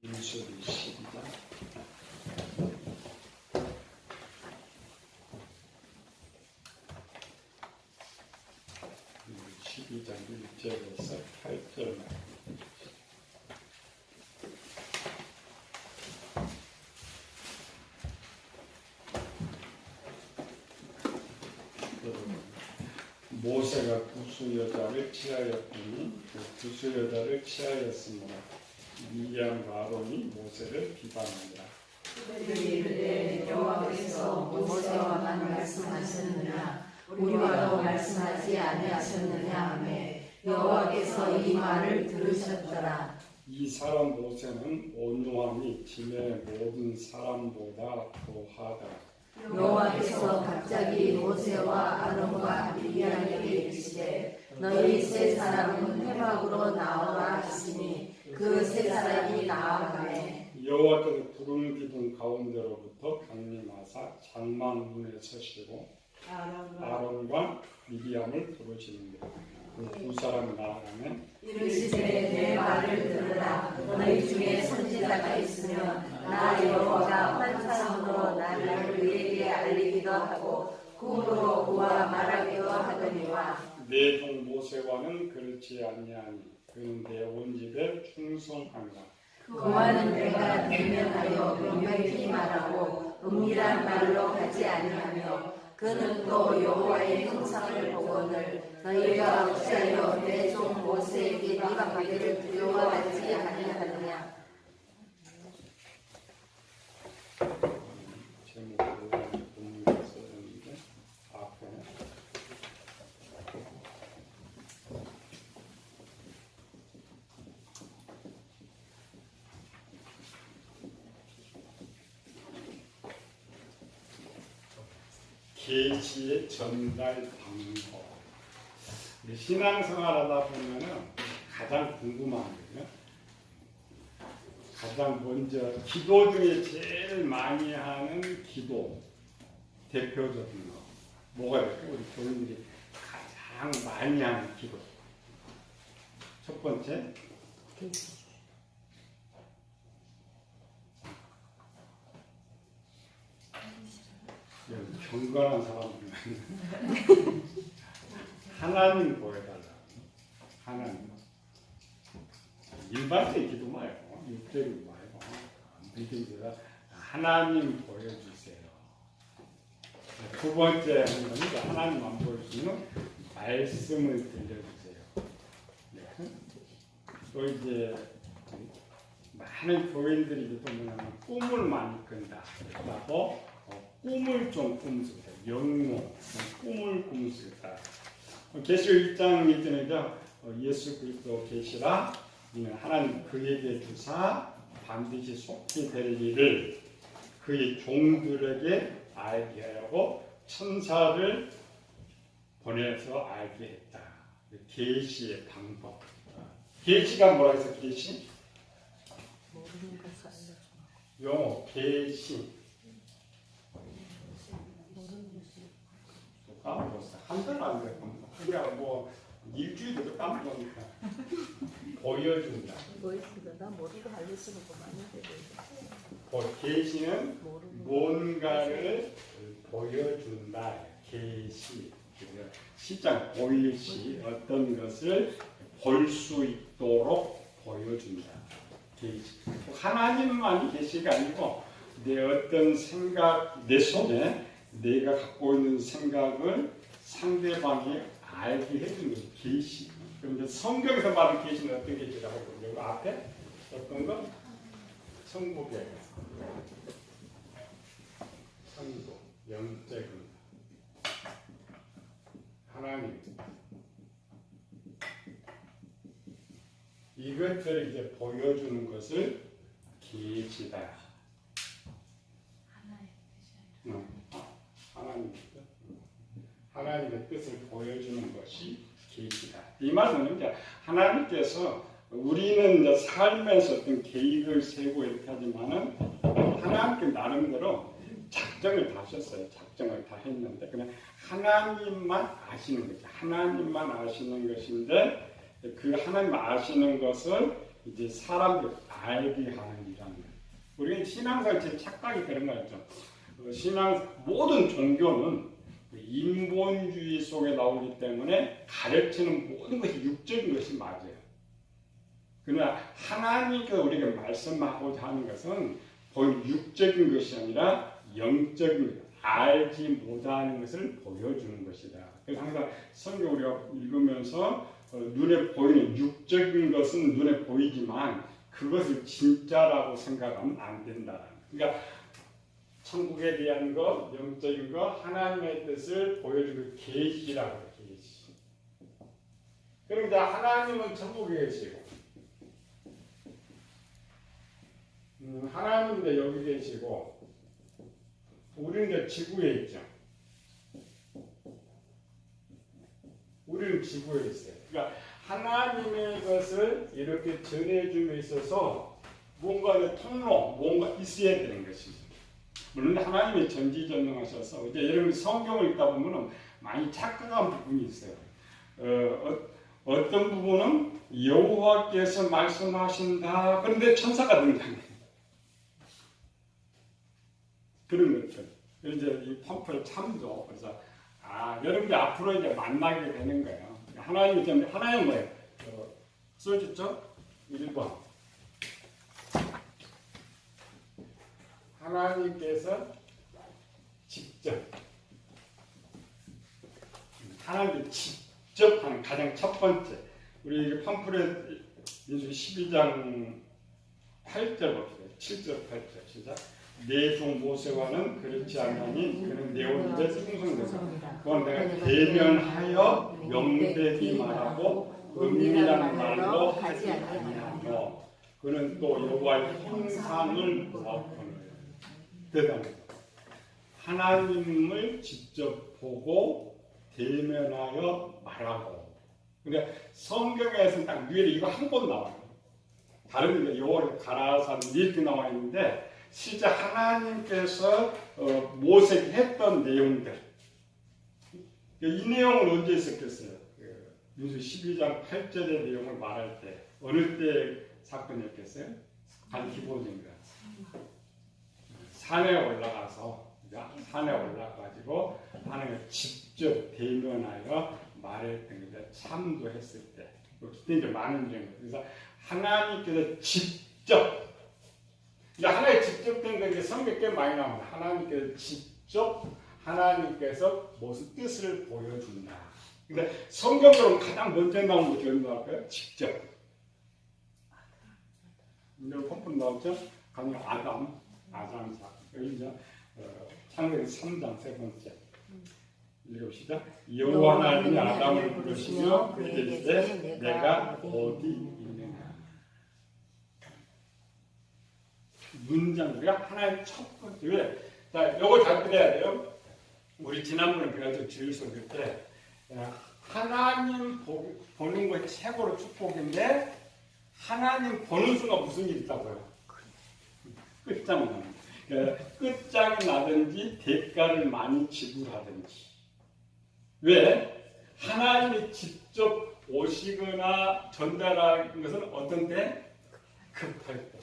민수기 12장 1절에서 8절 모세가 구스 여자를 취하였더니 그 구스 여자를 취하였으므로 미디안과 아론이 모세를 비방하니라. 그들이 이르되 여호와께서 모세와만 말씀하셨느냐 우리와도 말씀하지 아니하셨느냐 하매 여호와께서 이 말을 들으셨더라. 이 사람 모세는 온유함이 짐의 모든 사람보다 더하다. 여호와께서 갑자기 모세와 아론과 미디안에게 이르시되 너희 세 사람은 회막으로 나오라 하시니 그 세 사람이 나아가매 여호와께서 구름 기둥 가운데로부터 강림하사 장막문에 서시고 아론과 미디안을 부르시는데 그 두 사람이 나아가면 이르시되 내 말을 들으라. 너희 중에 선지자가 있으면 나 여호와가 환상으로 나를 그에게 알리기도 하고 꿈으로 그와 말하기도 하더니와 내 종 모세와는 그렇지 아니하니 그는 내 온 집에 충성하니라. 그와는 내가 대면하여 명백히 말하고 은밀한 말로 하지 아니하며 그는 또 여호와의 형상을 보거늘 너희가 어찌하여 내 종 모세에게 비방하기를 두려워하지 아니하느냐. 제목으로 본문에 써졌는데 앞에 계시의 전달 방법. 우리 신앙생활하다 보면은 가장 궁금한 거예요. 가장 먼저 기도 중에 제일 많이 하는 기도 대표적인 거 뭐가 있을까요? 우리 교인들이 가장 많이 하는 기도. 첫 번째 경건한 사람들 하나님 보여달라. 하나님 일반적인 기도 말고 육적인 말고 믿음보다 하나님 보여주세요. 두 번째 하는 거는 하나님 안 보여주시면 말씀을 들려주세요. 네. 또 이제 많은 교인들이 보면 꿈을 많이 꾼다. 그래서 꿈을 좀 꾸면서 영몽, 꿈을 꾸면서 있다. 계시록 1장 1절에도 예수 그리스도 계시라 하나님 그에게 주사 반드시 속히 될 일을 그의 종들에게 알게 하고 천사를 보내서 알게 했다. 계시의 방법. 계시가 뭐라 해서 계시? 모르는 것을 알려줘. 영어 계시. 까먹었어. 한 달 안 됐고 그냥 뭐 일주일도 까먹으니까 보여준다. 뭐 있어? 나 모르고 알려주는 거 많은데. 계시는 뭔가를 보여준다. 계시. 시작 보일시 어떤 것을 볼 수 있도록 보여준다. 계시. 하나님만이 계시가 아니고 내 어떤 생각 내 속에 내가 갖고 있는 생각을 상대방이 알게 해주는 것이 계시. 그런데 성경에서 말하는 계시는 어떤 계시라고 하거든요. 여기 앞에 어떤 거? 성복의 성복, 영적인 하나님. 이것들을 이제 보여주는 것을 계시다. 하나님의 뜻을 보여주는 것이 계시다. 이 말은 이제 하나님께서 우리는 이제 삶에서 어떤 계획을 세우고 이렇게 하지만은 하나님께 나름대로 작정을 다 하셨어요. 작정을 다 했는데 그냥 하나님만 아시는 거죠. 하나님만 아시는 것인데 그 하나님 아시는 것을 이제 사람들 알게 하는 일이라는 거예요. 우리가 신앙생활 제 착각이 그런 거였죠. 모든 종교는 인본주의 속에 나오기 때문에 가르치는 모든 것이 육적인 것이 맞아요. 그러나 하나님께서 우리에게 말씀하고자 하는 것은 보이는 육적인 것이 아니라 영적인 것, 알지 못하는 것을 보여주는 것이다. 그래서 항상 성경 우리가 읽으면서 눈에 보이는 육적인 것은 눈에 보이지만 그것을 진짜라고 생각하면 안 된다. 그러니까 천국에 대한 것, 영적인 것, 하나님의 뜻을 보여주는 계시라고 해요. 계시. 그럼 이제 하나님은 천국에 계시고 하나님은 이제 여기 계시고 우리는 이제 지구에 있죠. 우리는 지구에 있어요. 그러니까 하나님의 것을 이렇게 전해줌에 있어서 뭔가 통로, 뭔가 있어야 되는 것이죠. 물론 하나님이 전지전능하셔서 이제 여러분 성경을 읽다 보면 많이 착각한 부분이 있어요. 어떤 부분은 여호와께서 말씀하신다. 그런데 천사가 등장해요. 그런 것들. 이제 이 펌프를 참죠. 그래서 여러분이 앞으로 이제 만나게 되는 거예요. 하나님은 뭐예요? 써줬죠? 1번. 하나님께서 직접 하나님께 직접 하는 가장 첫 번째 우리 팜프렛 민수기 12장 8절 봅시다. 7절 8절 시작. 내 종 모세와는 그렇지 않으니 그는 내 온전에 충성되고 그건 내가 대면하여 명백히 말하고 은밀한 말로 하지 아니하며 그는 또 여호와의 형상을 보았거늘. 대단해요. 하나님을 직접 보고 대면하여 말하고. 그러니까 성경에서는 딱 위에 이거 한 번 나와요. 다른 데 여호와를 가라사는 이렇게 나와 있는데 실제 하나님께서 모세에게 했던 내용들. 이 내용을 언제 있었겠어요? 민수기 12장 8절의 내용을 말할 때 어느 때 사건이었겠어요? 가장 기본적인 거. 산에 올라가서 하나님을 직접 대면하여 말했던 건데 참도했을 때 그때 이제 많은 경우 그래서 하나님께서 직접 하나의 직접 된 게 성경에 꽤 많이 나옵니다. 하나님께서 직접 하나님께서 무슨 뜻을 보여준다. 근데 성경으로 가장 먼저 나온 것이 어디 나올까요? 직접. 여기 펌프 나오죠? 가령 아담 사건. 여기 이제 창세기 3장 세 번째. 읽읍시다. 여호와 하나님이 아담을 부르시며 그에게 이르시되 내가 어디 있느냐. 문장 우리가 하나의 첫 번째. 자, 이거 잘 그려야 돼요. 우리 지난번에 배웠던 주일설 때 하나님 보는 것이 최고로 축복인데 하나님 보는 순간 무슨 일이 있다고요? 끝장이 나는 끝장이 나든지 대가를 많이 지불하든지. 왜? 하나님이 직접 오시거나 전달하는 것은 어떤 때? 급할 때.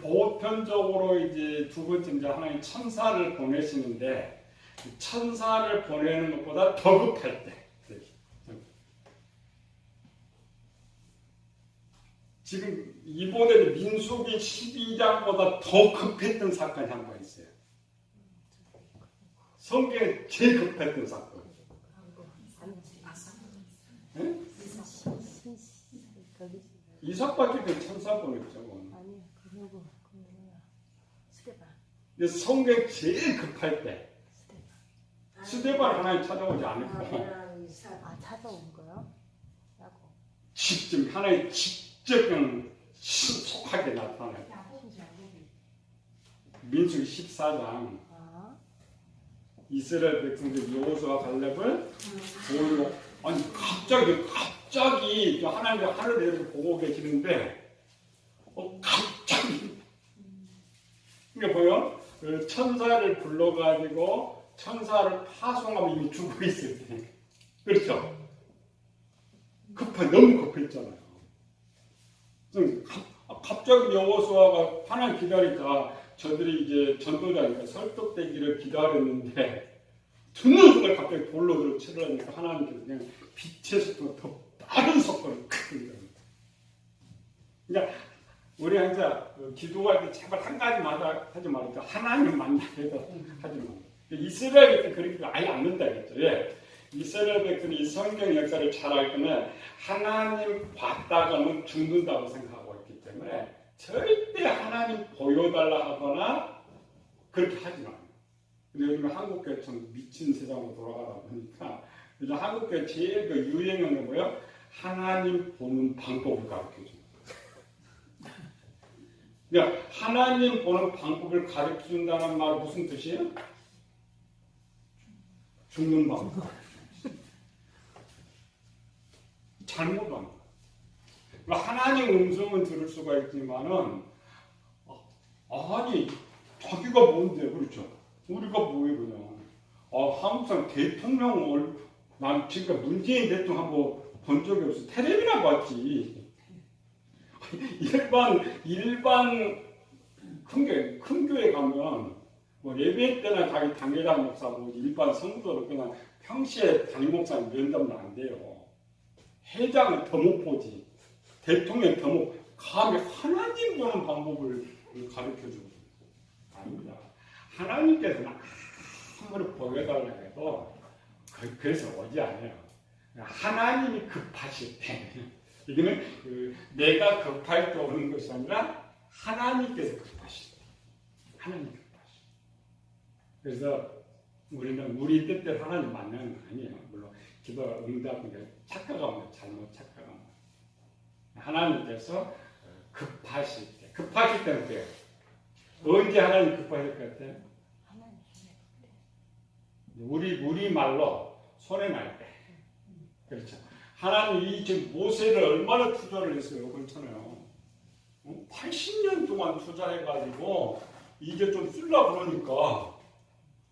보편적으로 이제 두 번째 이제 하나님 천사를 보내시는데 천사를 보내는 것보다 더 급할 때. 지금 이번에 민수기 12장보다 더 급했던 사건이 한 번 있어요. 성경에 제일 급했던 사건. 네? 이삭밖에 그 천사 보냈죠. 아니, 그리고 스데반. 근데 성경에 제일 급할 때 스데반 하나님 찾아오지 않았고 찾아온 거요? 직접 하나님 직접 그냥 신속하게 나타나요. 민수기 14장 이스라엘 백성들 여호수아 갈렙을 보고 아니 갑자기 하나님이 하늘을 보고 계시는데 갑자기 그러니까 뭐요? 그 천사를 불러가지고 천사를 파송하면 이미 죽어 있을 때. 그렇죠? 너무 급했잖아요. 갑자기 여호수아가 하나님 기다리다 저들이 이제 전도자니까 설득되기를 기다렸는데 듣는 순간 갑자기 돌로 들어 치려니까 하나님께서 그냥 빛의 속도로 더 빠른 속도로 크게 그러니까 우리 항상 기도할 때 제발 한 가지만 하지 말고 하나님 만나게 해서 하지 말고 이스라엘 백성 그렇게 아예 안 된다겠죠. 예. 이스라엘 백성이 이 성경 역사를 잘 알거나 하나님 봤다가는 죽는다고 생각하고 있기 때문에 절대 하나님 보여달라 하거나 그렇게 하지 마요. 근데 요즘 한국교회 좀 미친 세상으로 돌아가다 보니까 요즘 한국교회 제일 유행하는 게 뭐예요? 하나님 보는 방법을 가르쳐줍니다. 그러니까 하나님 보는 방법을 가르쳐준다는 말 무슨 뜻이에요? 죽는 방법. 잘못한 거예요. 그러니까 하나님 음성은 들을 수가 있지만은 아니 자기가 뭔데 그렇죠? 우리가 뭐예요 그냥? 한국상 대통령을 난 지금 문재인 대통령 한번 본 적이 없어. 텔레비나 봤지. 일반 큰 교회 가면 뭐 예배 때나 자기 당회장 목사고 일반 성도는 그냥 평시에 담임 목사님 면담도 안 돼요. 회장은 더 못 보지. 대통령 더 못. 감히 하나님 보는 방법을 가르쳐주고 아닙니다. 하나님께서는 아무리 보여달라고 해도 그래서 오지 않아요. 하나님이 급하실 때 이거는 내가 급할 때 오는 것이 아니라 하나님께서 급하실 때 하나님 급하실 때. 그래서 우리는 우리 뜻대로 하나님 만나는 거 아니에요. 물론 기도 응답은 착각하면 잘못 착각하면 하나님께서 급하실 때 급하실 때는 어때요? 언제 하나님 급하실 것 같아요? 우리 말로 손해 날 때. 그렇죠. 하나님이 지금 모세를 얼마나 투자를 했어요. 그렇잖아요. 80년 동안 투자해가지고 이제 좀 쓰려고 그러니까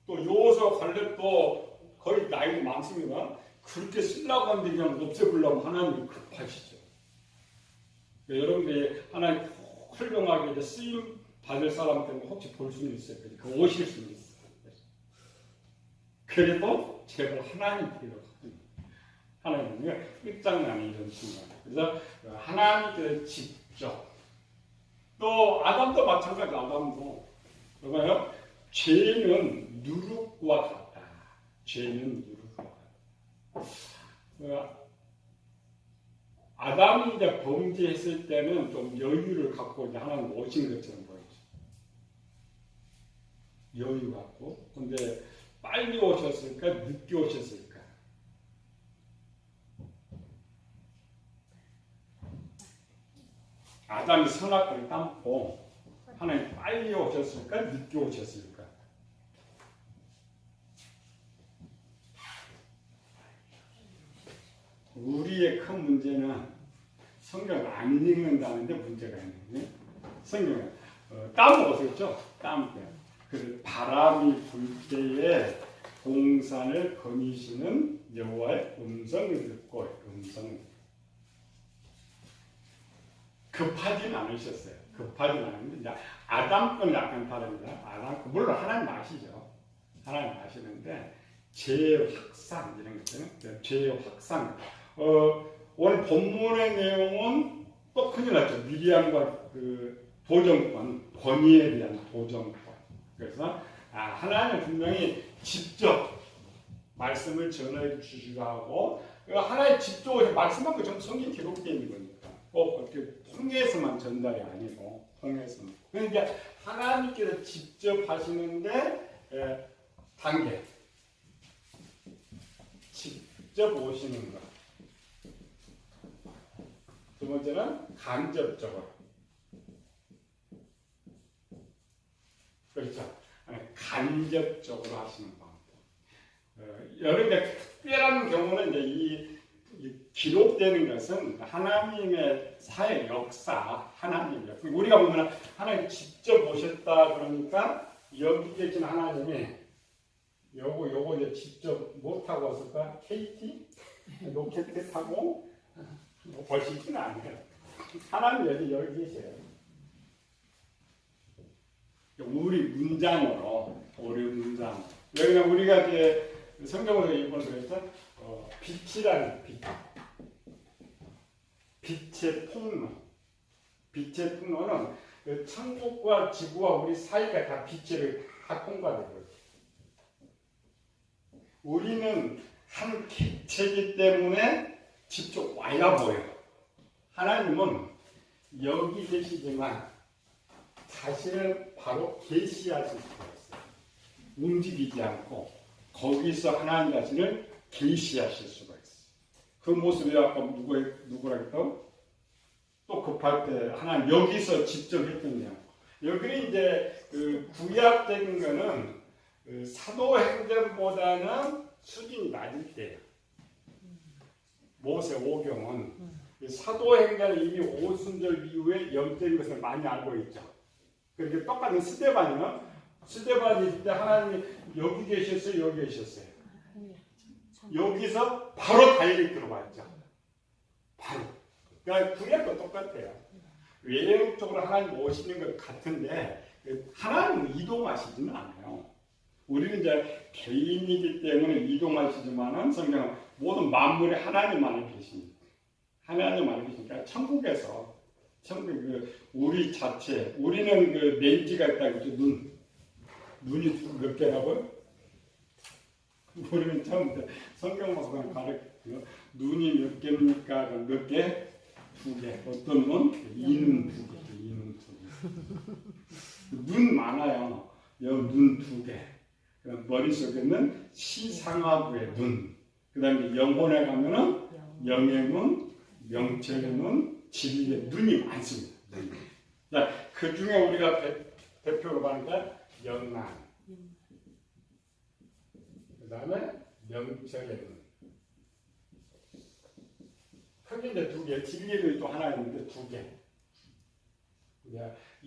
또 여호수아 갈렙도 거의 나이도 많습니다. 그렇게 쓰려고 하는데 그냥 없애보려고 하나님이 급하시죠. 여러분들이 하나님 훌륭하게 이제 쓰임 받을 사람 때문에 혹시 볼 수는 있어요. 그 오실 수는 있어요. 그래도 제발 하나님 보려고 합니다. 하나님은 끝장나는 이런 순간. 그래서 하나님께서 직접 또 아담도 마찬가지. 아담도 뭐가요? 죄는 누룩과 같다. 죄는 누룩과 같다. 아담이 이제 범죄했을 때는 좀 여유를 갖고 이제 하나님 오신 것처럼 보이죠. 여유 갖고. 근데 빨리 오셨을까? 늦게 오셨을까? 아담이 선악과를 따먹고 하나님 빨리 오셨을까? 늦게 오셨을까? 우리의 큰 문제는 성경을 안 읽는다는 데 문제가 있는데 성경을 따먹었었죠? 따먹어요. 그래서 바람이 불 때에 동산을 거니시는 여호와의 음성을 듣고 음성을 급하진 않으셨어요. 급하진 않은데 이제 아담 건 약간 다릅니다. 아담 건 물론 하나님 아시죠. 하나님 아시는데 죄의 확산 이런 것들은 죄의 확산. 오늘 본문의 내용은 또 큰일 났죠. 미리암과 그 도정권, 권위에 대한 도정권. 그래서 하나님은 분명히 직접 말씀을 전해 주시기도 하고 하나님 직접 말씀하고 좀 성경 기록되어 있는 거니까 꼭 어떻게 통해서만 전달이 아니고 통해서만. 그러니까 하나님께서 직접 하시는데 단계 직접 오시는 것. 두 번째는 간접적으로. 그렇죠. 간접적으로 하시는 방법. 여러분들 특별한 경우는 이제 이 기록되는 것은 하나님의 사회 역사, 하나님의 역사. 우리가 보면 하나님 직접 오셨다 그러니까 여기 계신 하나님이 요거 이제 직접 뭐 타고 왔을까? KT? 로켓 타고 벌시지는 않아요. 하나님 여기 계세요. 우리 문장으로 왜냐면 우리가 이제 성경으로 이번에 그랬죠? 빛이라는 빛의 통로. 빛의 통로는 천국과 지구와 우리 사이가 다 빛을 다 통과되는 거죠. 우리는 한 객체이기 때문에 직접 와야 보여요. 하나님은 여기 계시지만 자신을 바로 계시하실 수가 있어요. 움직이지 않고 거기서 하나님 자신을 계시하실 수가 있어요. 그 모습이 아까 누구라 했던? 또 급할 때 하나님 여기서 직접 했거든요. 여기는 이제 그 구약적인 거는 그 사도행전보다는 수준이 낮을 때예요. 모세 오경은 사도행전은 이미 오순절 이후에 영적인 것을 많이 알고 있죠. 그렇게 똑같은 스데반이 있을 때 하나님이 여기 계셨어요, 여기 계셨어요. 여기서 바로 달리 들어왔죠. 바로. 그러니까 구약도 똑같아요. 외형적으로 하나님 오시는 것 같은데 하나님은 이동하시지는 않아요. 우리는 이제 개인이기 때문에 이동하시지만은 성경은 모든 만물에 하나님 안에 계십니다. 하나님 안에 계시니까 천국 우리 자체 우리는 그 렌즈가 있다 그죠? 눈이 몇 개라고요? 우리는 처음부터 성경만 가르쳐요. 눈이 몇 개입니까? 몇 개? 2개. 어떤 건? 이눈 2개. 눈 많아요. 여기 눈 2개. 머릿속에는 시상하부의 눈. 그 다음에 영혼에 가면은 영의 눈, 명철의 눈, 진리의 눈이 많습니다. 자, 그 중에 우리가 대표로 보니까 영난. 그 다음에 명철의 눈. 크게 이제 2개, 진리도 또 하나 있는데 2개.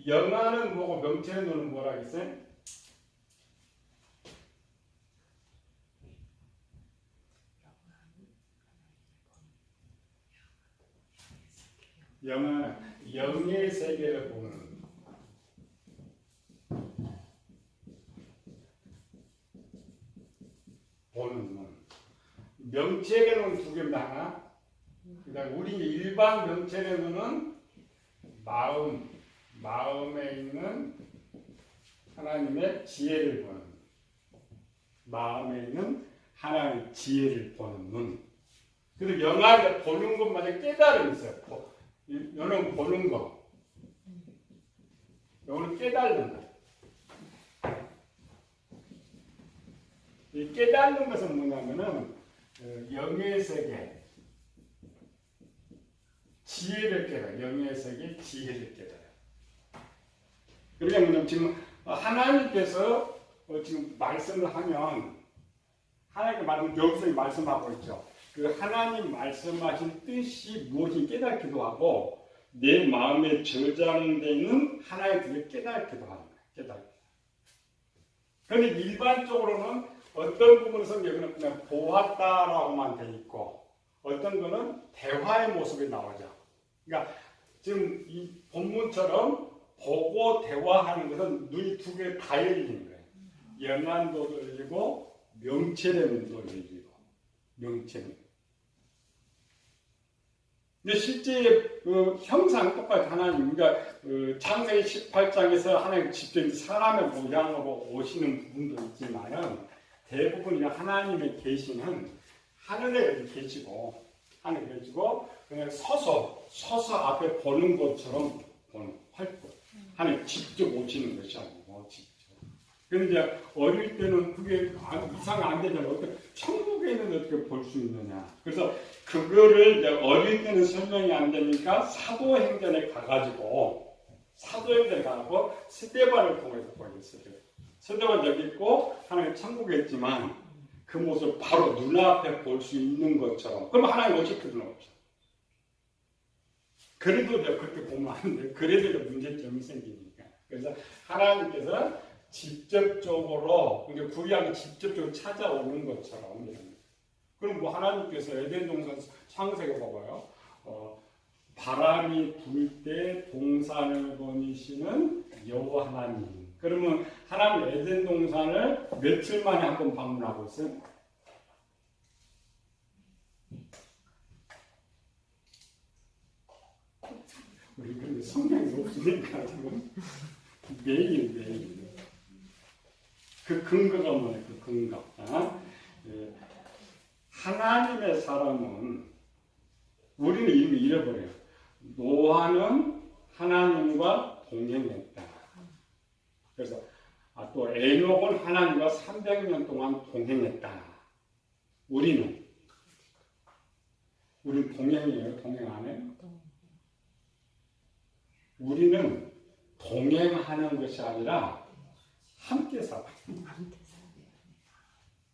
영안은 뭐고 명철의 눈은 뭐라 했어요? 영은 영의 세계를 보는 눈. 명철의 눈 2개입니다. 하나. 그다음 우리 일반 명철의 눈은 마음에 있는 하나님의 지혜를 보는 마음에 있는 하나님의 지혜를 보는 눈. 그리고 영안을 보는 것마저 깨달음이 있어요. 여는 보는 거. 여는 깨달는 거. 이 깨닫는 것은 뭐냐면은 영의 세계 지혜를 깨달아요. 영의 세계 지혜를 깨달아요. 그러니까 뭐냐면 지금 하나님께서 지금 말씀을 하면 하나님께 여기서 말씀하고 있죠. 그 하나님 말씀하신 뜻이 무엇인지 깨닫기도 하고 내 마음에 저장되어 있는 하나의 뜻을 깨닫기도 하는 거예요. 그런데 일반적으로는 어떤 부분은 성경은 그냥 보았다라고만 돼 있고 어떤 거는 대화의 모습이 나오죠. 그러니까 지금 이 본문처럼 보고 대화하는 것은 눈이 2개 다 열리는 거예요. 영안도 열리고 명철의 눈도 열리고 명철. 근데 실제 그 형상 똑같이 하나님, 그러니까 창세기 18장에서 하나님 직접 사람의 모양으로 오시는 부분도 있지만은 대부분 하나님의 계시는 하늘에 계시고 그냥 서서 앞에 보는 것처럼 보는 활동. 하나님 직접 오시는 것이 아니고 직접. 그런데 어릴 때는 그게 이상 안 되잖아요. 어떻게 천국에 있는 어떻게 볼 수 있느냐. 그래서 그거를 이제 어릴 때는 설명이 안 되니까 사도행전에 가가지고 스데반을 통해서 보였어요. 스데반 여기 있고 하나님 천국에 있지만 그 모습을 바로 눈앞에 볼 수 있는 것처럼. 그럼 하나님 어떻게 필요는 없죠. 그래도 그렇게 보면 안 돼. 그래도 문제점이 생기니까. 그래서 하나님께서 직접적으로 그러니까 구약이 직접적으로 찾아오는 것처럼 그럼 뭐 하나님께서 에덴 동산 창세기 봐봐요. 바람이 불 때 동산을 거니시는 여호와 하나님. 그러면 하나님 에덴 동산을 며칠 만에 한 번 방문하고 있어요? 우리 근데 성경이 없으니까 지금 매일 그 근거가 뭐예요? 그 근거. 예. 하나님의 사람은 우리는 이미 잃어버려요. 노아는 하나님과 동행했다. 그래서 또 에녹은 하나님과 300년 동안 동행했다. 우리는 동행이에요. 동행 안 해요? 우리는 동행하는 것이 아니라 함께 살아.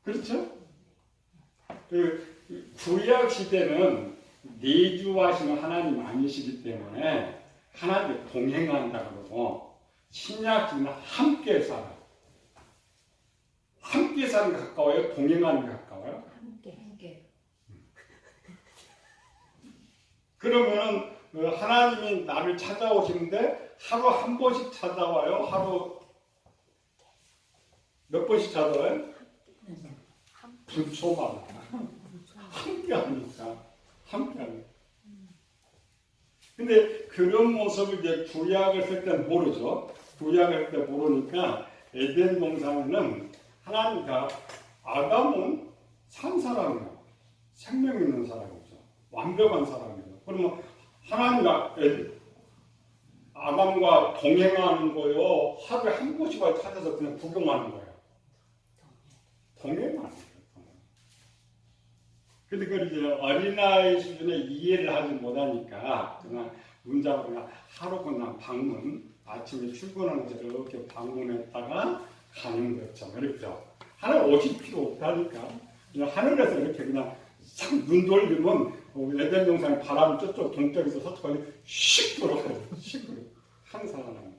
그렇죠? 그 구약 시대는 내주하시는 하나님 아니시기 때문에 하나님과 동행한다 그러고 신약 시대는 함께 살아. 함께 사는 게 가까워요? 동행하는 게 가까워요? 함께. 그러면 하나님이 나를 찾아오시는데 하루 한 번씩 찾아와요? 하루 몇 번씩 찾아와요? 분초마다 함께 하니까. 근데 그런 모습을 이제 구약을 쓸 때 모르죠. 구약을 할 때 모르니까 에덴 동산에는 하나님과 아담은 산 사람이에요. 생명 있는 사람이죠. 완벽한 사람이에요. 그러면 하나님과 아담과 동행하는 거요. 하루에 한 번씩 찾아서 그냥 구경하는 거예요. 동행하는 거예요. 근데 그걸 이제 어린아이 수준의 이해를 하지 못하니까 그냥 문자로 그냥 하루 그냥 방문, 아침에 출근하는 데 이렇게 방문했다가 가는 것처럼 그렇죠. 하늘 오실 필요 없다니까. 그냥 하늘에서 이렇게 그냥 싹 눈 돌리면 에덴 동산에 바람이 저쪽 동쪽에서 서쪽까지 슉 돌아가요. 슉 한 사람.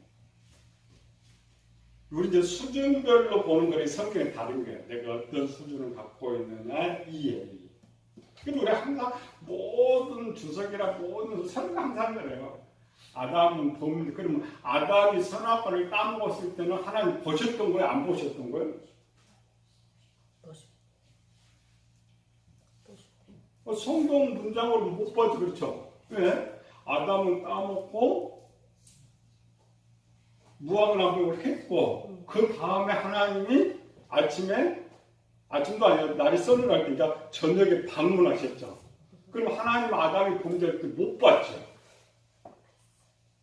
우리 이제 수준별로 보는 거랑 성경이 다른 거예요. 내가 어떤 수준을 갖고 있느냐 이해. 그리고 우리 항상 모든 주석이랑 모든 설명 항상 그래요. 아담은 범, 그러면 아담이 선악과를 따먹었을 때는 하나님 보셨던 거예요? 안 보셨던 거예요? 성경 문장으로 못 봐도 그렇죠. 왜? 아담은 따먹고 무화과나무를 했고 그 다음에 하나님이 아침도 아니라 날이 서늘할 때니까 저녁에 방문하셨죠. 그럼 하나님 아담이 범죄할 때 못 봤죠.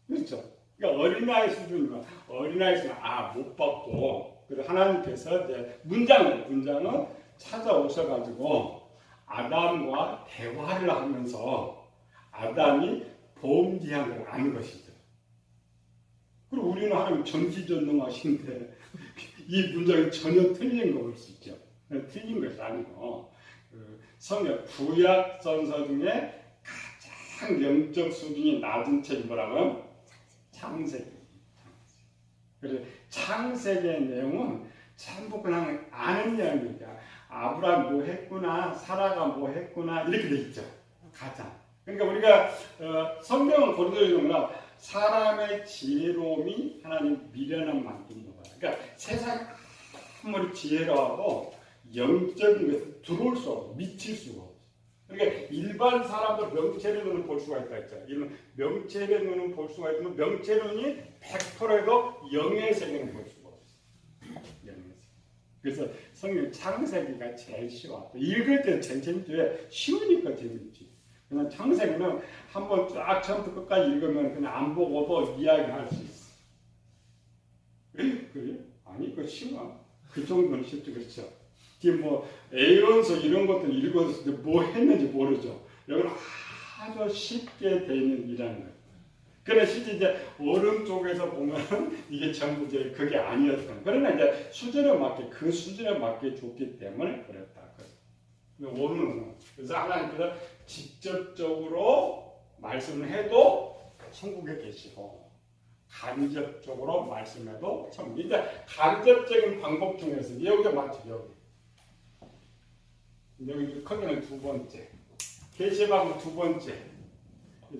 그렇죠. 그러니까 어린아이 수준이면 어린아이 수준은 못 봤고 그래서 하나님께서 이제 문장은 찾아오셔가지고 아담과 대화를 하면서 아담이 범죄한 걸 아는 것이죠. 그리고 우리는 하나님 전지전능하신데 이 문장이 전혀 틀린 거 볼 수 있죠. 틀린 것이 아니고 성경 구약 전서 중에 가장 영적 수준이 낮은 책이 뭐라고요? 창세기. 그래서 창세기의 내용은 전부 그냥 아는 이야기니까 아브라함 뭐 했구나, 사라가 뭐 했구나 이렇게 돼 있죠. 가장. 그러니까 우리가 성경은 고린도전서는 사람의 지혜로움이 하나님 미련한 만든 거예요. 그러니까 세상 아무리 지혜로워도 영적인 것에 들어올 수 없어, 미칠 수가 없어. 그러니까 일반 사람도 명체의 눈을 볼 수가 있다 했잖아요. 이런 명체의 눈을 볼 수가 있지만 명체의 눈이 100%에도 영의 세계는 볼 수가 없어. 영의 세계. 그래서 성경 창세기가 제일 쉬워. 읽을 때 재밌지. 쉬우니까 재밌지. 그냥 창세기는 한번 쫙 처음부터 끝까지 읽으면 그냥 안 보고도 이야기할 수 있어. 그래? 아니, 그거 쉬워. 그 정도는 쉽죠, 그렇죠? 지금 뭐 에이론서 이런 것들 읽었을 때 뭐 했는지 모르죠. 여기는 아주 쉽게 돼 있는 일이라는 거예요. 그래 실제 이제 오른쪽에서 보면 이게 전부 이제 그게 아니었던. 그러나 이제 수준에 맞게 그 수준에 맞게 줬기 때문에 그랬다. 오늘은 그래서 하나님께서 직접적으로 말씀을 해도 천국에 계시고 간접적으로 말씀해도 참 이제 간접적인 방법 중에서 여기가 맞죠. 여기 크기는 두 번째, 계시하고 두 번째.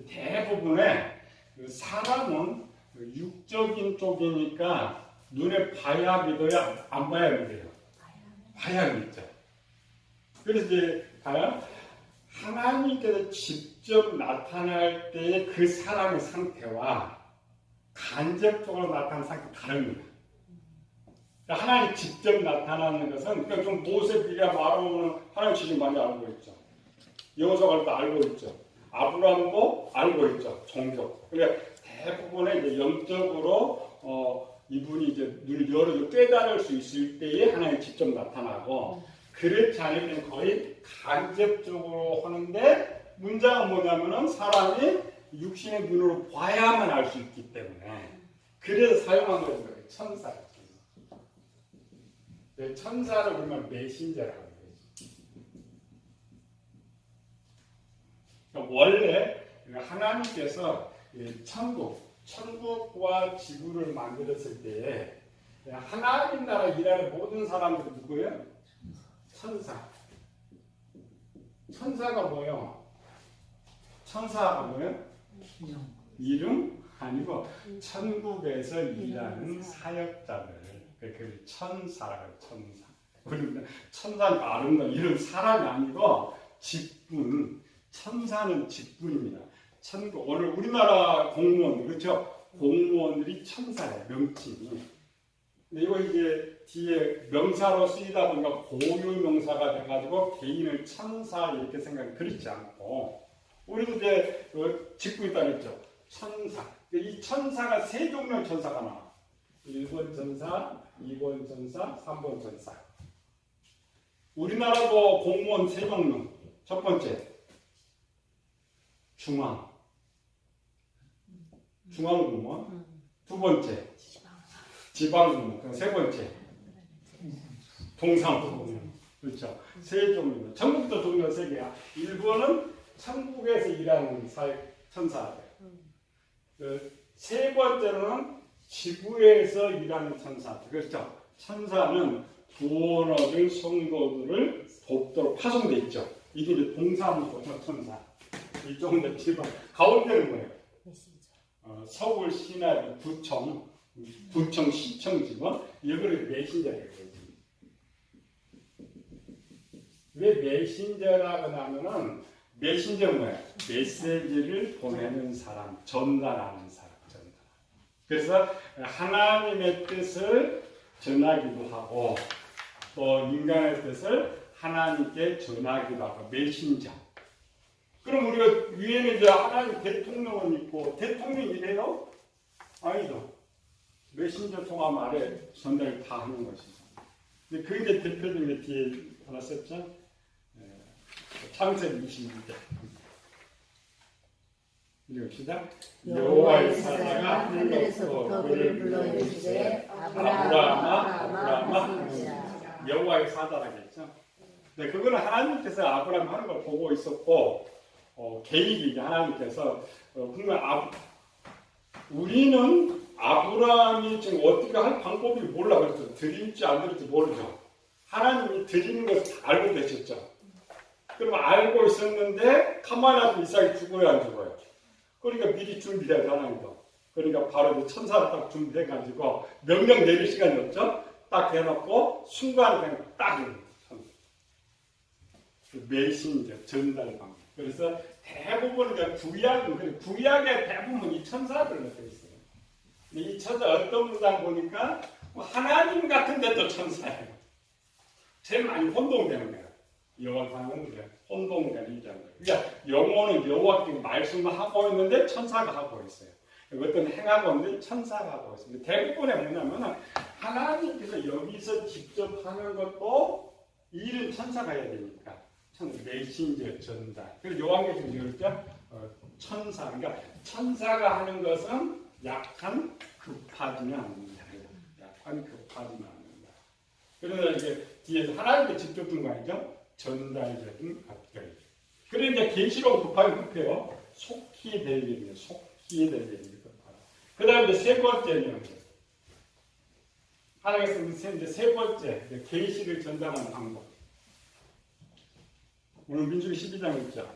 대부분의 사람은 육적인 쪽이니까 눈에 봐야 믿어야 안 봐야 믿어요. 봐야 믿죠. 그래서 이제 가요. 하나님께서 직접 나타날 때의 그 사람의 상태와 간접적으로 나타나는 상태 다릅니다. 그러니까 하나님 직접 나타나는 것은 그러니까 좀 모세비가 말하면 하나님 지금 많이 알고 있죠. 여호수아도 알고 있죠. 아브라함도 알고 있죠. 종족. 그러니까 대부분의 이제 영적으로 이분이 이제 눈을 열어서 깨달을 수 있을 때에 하나님 직접 나타나고 그렇지 않을 때는 거의 간접적으로 하는데 문제가 뭐냐면은 사람이 육신의 눈으로 봐야만 알 수 있기 때문에 그래서 사용한 거예요. 천사. 천사를 우리말 메신저라고 해요. 그러니까 원래 하나님께서 천국과 지구를 만들었을 때에 하나님 나라 일하는 모든 사람들은 누구예요? 천사. 천사가 뭐예요? 천사가 뭐예요? 이름 아니고 천국에서 일하는 사역자들. 그 천사라고 해요. 천사. 그리고 천사는 아름다운 이런 사람이 아니고 직분. 천사는 직분입니다. 천국. 오늘 우리나라 공무원 그렇죠? 공무원들이 천사예요. 명칭이. 근데 이거 이제 뒤에 명사로 쓰이다 보니까 고유 명사가 돼가지고 개인을 천사 이렇게 생각이 그렇지 않고 우리도 이제 직분 있다고 했죠. 천사. 이 천사가 세 종류의 천사가 나와. 1번 천사, 2번 천사, 3번 천사. 우리나라도 공무원 세 종류. 첫 번째, 중앙공무원. 두 번째, 지방공무원. 세 번째, 동상공무원. 그렇죠. 세 종류. 전국도 종류가 세 개야. 1번은 천국에서 일하는 천사들. 세 번째로는 지구에서 일하는 천사들. 그렇죠. 천사는 구원 얻을 성도들을 돕도록 파송되어 있죠. 이게 이제 동사무소 천사. 이쪽은 지방. 가운데는 뭐예요? 서울 시내 구청 시청 직원. 이거를 메신저라고 해요. 왜 메신저라고 하면은 메신저는 뭐예요? 메시지를 보내는 사람, 전달하는 사람, 그래서 하나님의 뜻을 전하기도 하고 또 인간의 뜻을 하나님께 전하기도 하고 메신저. 그럼 우리가 위에는 이제 하나님 대통령은 있고 대통령이 이래요? 아니죠. 메신저 통화 말에 전달을 다 하는 것이죠. 근데 그 이제 대표적인 뒤에 하나 썼죠? 창세기 26장. 읽읍시다. 여호와의 사자가 하늘에서부터 그를 불러 이르시되 아브라함아 여호와의 사자라고 했죠. 네, 그거는 하나님께서 아브라함 하는 걸 보고 있었고 계획이 하나님께서 그러면 우리는 아브라함이 지금 어떻게 할 방법을 몰라. 그렇죠. 드릴지 안 드릴지 모르죠. 하나님이 드리는 것을 다 알고 계셨죠. 그럼 알고 있었는데 가만히 놔두면 이삭이 죽어야 안 죽어요. 그러니까 미리 준비해야 하나님도. 그러니까 바로 천사를 딱 준비해가지고 명령 내릴 시간이 없죠. 딱 해놓고 순간에 그냥 딱 메신저 전달 방법. 그래서 대부분 구약의 대부분 이 천사들로 되어 있어요. 이 천사 어떤 문장 보니까 하나님 같은데 또 천사예요. 제일 많이 혼동되는 거예요. 여호와는 혼동되는 입장이에요. 그러니까 영혼은 여호와께 말씀을 하고 있는데 천사가 하고 있어요. 어떤 행하고 있는데 천사가 하고 있어요. 대부분의 뭐냐면 하나님께서 여기서 직접 하는 것도 일은 천사가 해야 되니까 메신저 전달. 그래서 요한계시록 그렇죠? 천사. 그러니까 천사가 하는 것은 약간 급하지는 않는다. 약간 급하지는 않는다. 그래서 이제 뒤에서 하나님께 직접 든 거 아니죠? 전달적인 갑자기. 그래 이제 계시록 급하게 급해요. 속히 될 일이에요. 속히 될 일이 급하다. 그 다음에 세 번째는 하나님께서 이제 세 번째 계시를 전달하는 방법. 오늘 민수기 12장 있죠.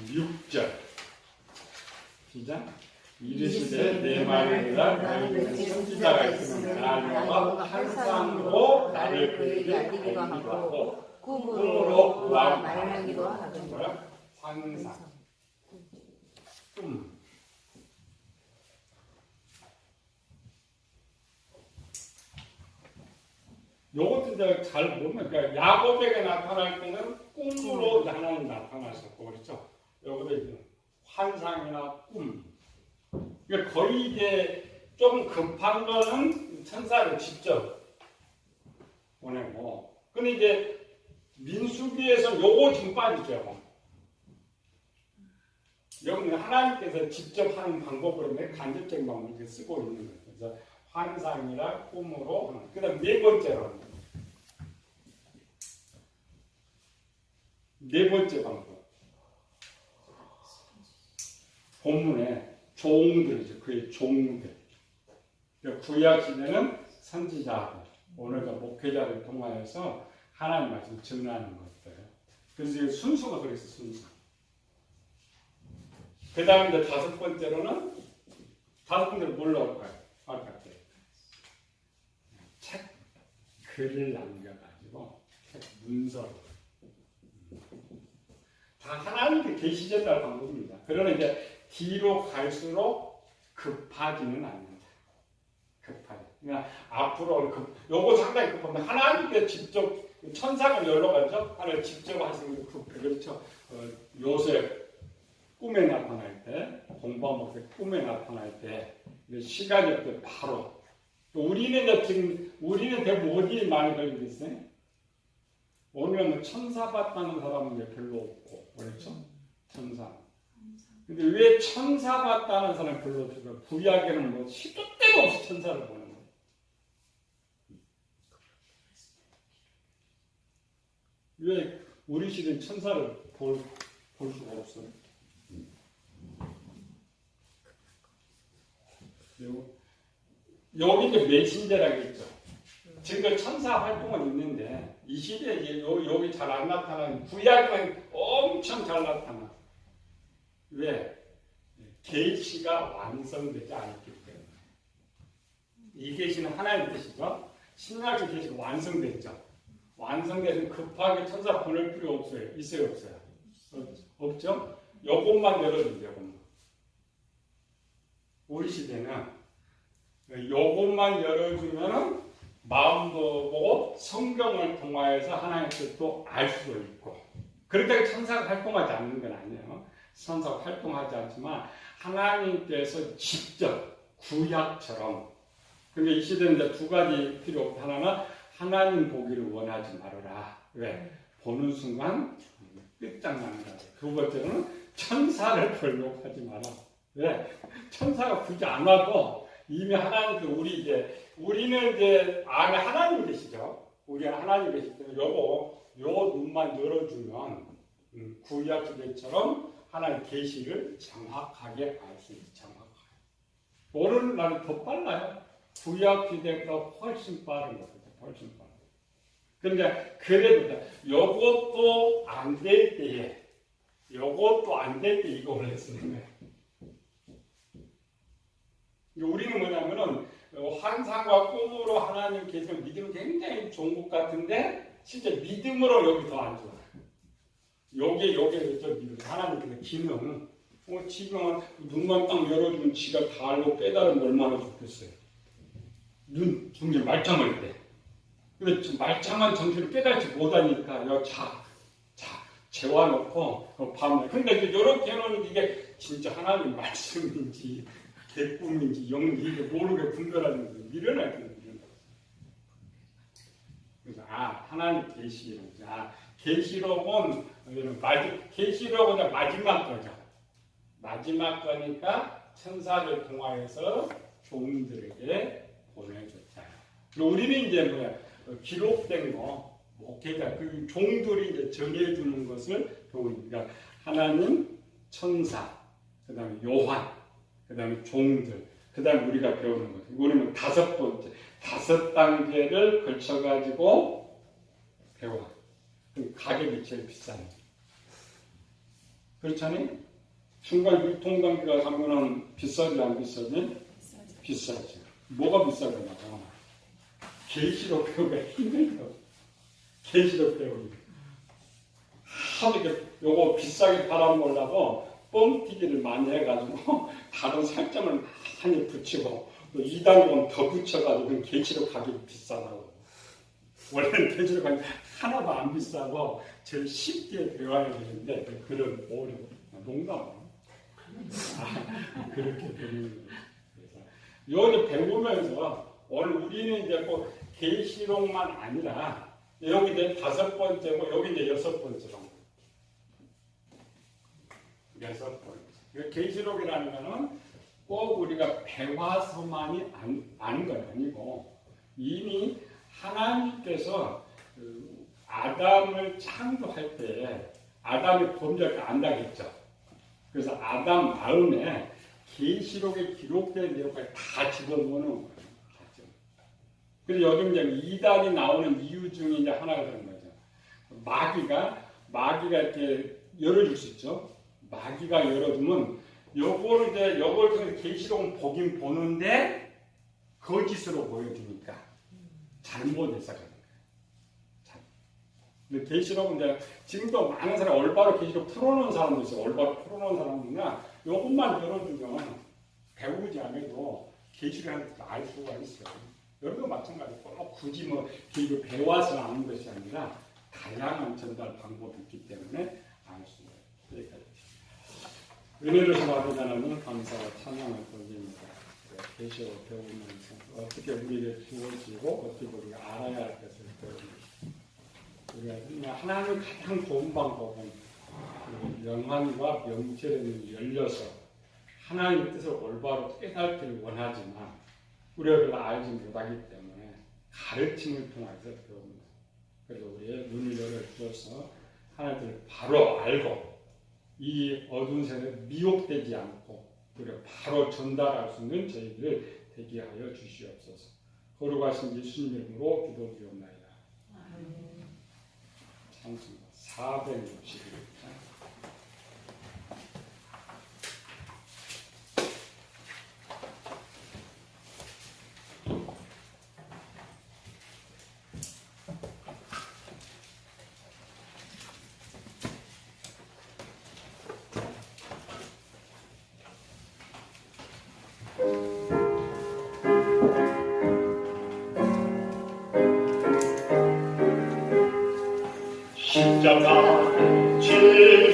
6절 시작. 이르시되 내 말을 들으라. 너희 중에 선지자가 있으면 나와 환상으로 나를 그에게 알리기도 하고 꿈으로 그와 말하기도 하거니와. 환상, 꿈. 요것도 이제 잘 보면, 그러니까 야곱에게 나타날 때는 꿈으로 하나님 나타나셨고, 그렇죠? 여기도 이제 환상이나 꿈. 그러니까 거의 이제 좀 급한 거는 천사를 직접 보내고, 근데 이제 민수기에서 요거 좀 빠지죠. 여기는 하나님께서 직접 하는 방법으로 간접적인 방법을 이렇게 쓰고 있는 거예요. 그래서 환상이라 꿈으로 하는. 그 다음 네 번째 방법. 본문에 종들이죠. 그의 종들. 구약 시대는 선지자들, 오늘과 목회자를 통하여서 하나님 말씀 전하는 것들. 그래서 순서가 그래서 순서. 그 다음에 이제 다섯 번째로 뭘로 할까요? 책, 글을 남겨가지고 책 문서로. 다 하나님께 계시 전달 방법입니다. 그러나 이제 뒤로 갈수록 급하지는 않는다. 그러니까 앞으로 요거 상당히 급합니다. 하나님께 직접 천사가 여러 가지죠. 하나님 직접 하시는 게 급해. 그렇죠. 요셉 꿈에 나타날 때, 공부한 목사 꿈에 나타날 때, 시간이 없을 때 바로. 우리는 대부분 어디에 많이 걸리고 있어요? 오늘은 천사 봤다는 사람은 별로 없고, 그렇죠? 천사. 근데 왜 천사 봤다는 사람 별로 없을까? 구약에는 뭐 시도 때도 없이 천사를 보는 거예요. 왜 우리 시대는 천사를 볼 수가 없어요? 여기 이제 메신저라고 있죠. 지금 천사 활동은 있는데 이 시대에 여기 잘 안 나타나는 구약은 엄청 잘 나타나. 왜? 계시가 완성되지 않기 때문에. 이 계시는 하나님의 뜻이죠. 신약의 계시가 완성됐죠. 완성돼서 급하게 천사 보낼 필요 없어요. 있어요, 없어요? 없죠? 요것만 열어주세요. 우리 시대는 요것만 열어주면 마음도 보고 성경을 통하여서 하나님의 뜻도 알 수도 있고. 그렇다고 천사가 활동하지 않는 건 아니에요. 천사가 활동하지 않지만 하나님께서 직접 구약처럼. 근데 이 시대는 이제 두 가지 필요 없고, 하나는 하나님 보기를 원하지 말아라. 왜? 보는 순간 끝장나는 거예요. 두 번째는 천사를 보려고 하지 마라. 왜? 천사가 굳이 안 와도 이미 하나님께 우리는 이제 안에 하나님 계시죠. 우리는 하나님 계시기 때문에 요 눈만 열어주면 구약 시대처럼 하나님 계시를 정확하게 알 수 있죠. 정확하게. 오늘날은 더 빨라요. 구약 시대보다 훨씬 빠른 거죠. 훨씬 빠른. 그런데 그래도 요것도 안 될 때에 이거를 쓰는 거예요. 우리는 뭐냐면은 환상과 꿈으로 하나님 계시를 믿으면 굉장히 좋은 것 같은데 실제 믿음으로 여기 더 안 좋아. 요게 저 믿음. 하나님께서 기능. 지금 눈만 딱 열어주면 지가 다 알고 깨달으면 얼마나 좋겠어요. 눈 중间말짱할 때. 근데 말짱한 정신을 깨달지 못하니까 재워놓고 밤에. 근데 이제 이렇게 해놓으면 이게 진짜 하나님 말씀인지 개꿈인지 영인지 이게 모르게 분별하는 거예요. 미련할 거예요. 그래서 하나님 계시록. 계시록은 마지막 거죠. 마지막 거니까 천사를 통하여서 종들에게 보내줬다. 우리는 이제 기록된 거, 목회자, 그 종들이 이제 정해주는 것을 보니까 하나님, 천사, 그 다음에 요한, 그 다음에 종들, 그 다음에 우리가 배우는 것. 우리는 5번째, 5단계를 걸쳐가지고 배워. 그럼 가격이 제일 비싸네. 그렇잖아요? 중간 유통단계가 가면은 비싸지 안 비싸지? 비싸지. 뭐가 비싸냐고. 계시록 배우기가 힘들어. 계시록 배우기. 하도 이렇게 요거 비싸게 팔아먹으려고 뻥튀기를 많이 해가지고 다른 살점을 많이 붙이고 또 2단계는 더 붙여가지고 계시록 가격이 비싸다고. 원래는 계시록 가격이 하나도 안 비싸고 제일 쉽게 배워야 되는데 그런 오류. 농담. 그렇게 되는 거예요. 여기 배우면서 오늘 우리는 이제 꼭 계시록만 아니라 여기 이제 5번째고 여기 이제 6번째로. 6번째. 계시록이라는 거는 꼭 우리가 배워서만이 아는 건 아니고 이미 하나님께서 그 아담을 창조할 때 아담이 범죄를 안다겠죠. 그래서 아담 마음에 계시록에 기록된 내용까지 다 집어넣는 거예요. 그래서 요즘 이제 이단이 나오는 이유 중에 이제 하나가 되는 거죠. 마귀가 이렇게 열어줄 수 있죠. 마귀가 열어주면 요걸 통해서 계시록은 보긴 보는데 거짓으로 보여주니까 잘못 해석하는 거예요. 근데 계시록은 이제 지금도 많은 사람 올바로 계시록 풀어놓은 사람도 있어요. 올바로 풀어놓은 사람이나 요것만 열어주면 배우지 않아도 계시록을 알 수가 있어요. 여러분도 마찬가지고 굳이 뭐 계시록 배워서 아는 것이 아니라 다양한 전달 방법이 있기 때문에 알 수가 있어요. 여기까지. 은혜를 받은 하나님 감사와 찬양을 드립니다. 계시록 배우면서 어떻게 우리에게 주어지고 어떻게 우리가 알아야 할 것을 배웁니다. 우리가 하나님 가장 좋은 방법은 영안과 명철에 열려서 하나님의 뜻을 올바로 깨닫기를 원하지만 우리가 그걸 알지 못하기 때문에 가르침을 통해서 배웁니다. 그래서 우리의 눈을 열어주어서 하나님을 바로 알고 이 어두운 세상에 미혹되지 않고 우리가 바로 전달할 수 있는 저희들 되게 하여 주시옵소서. 거룩하신 예수님 이름으로 기도드리옵나이다. 찬송가 461장. 십자가 지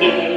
예,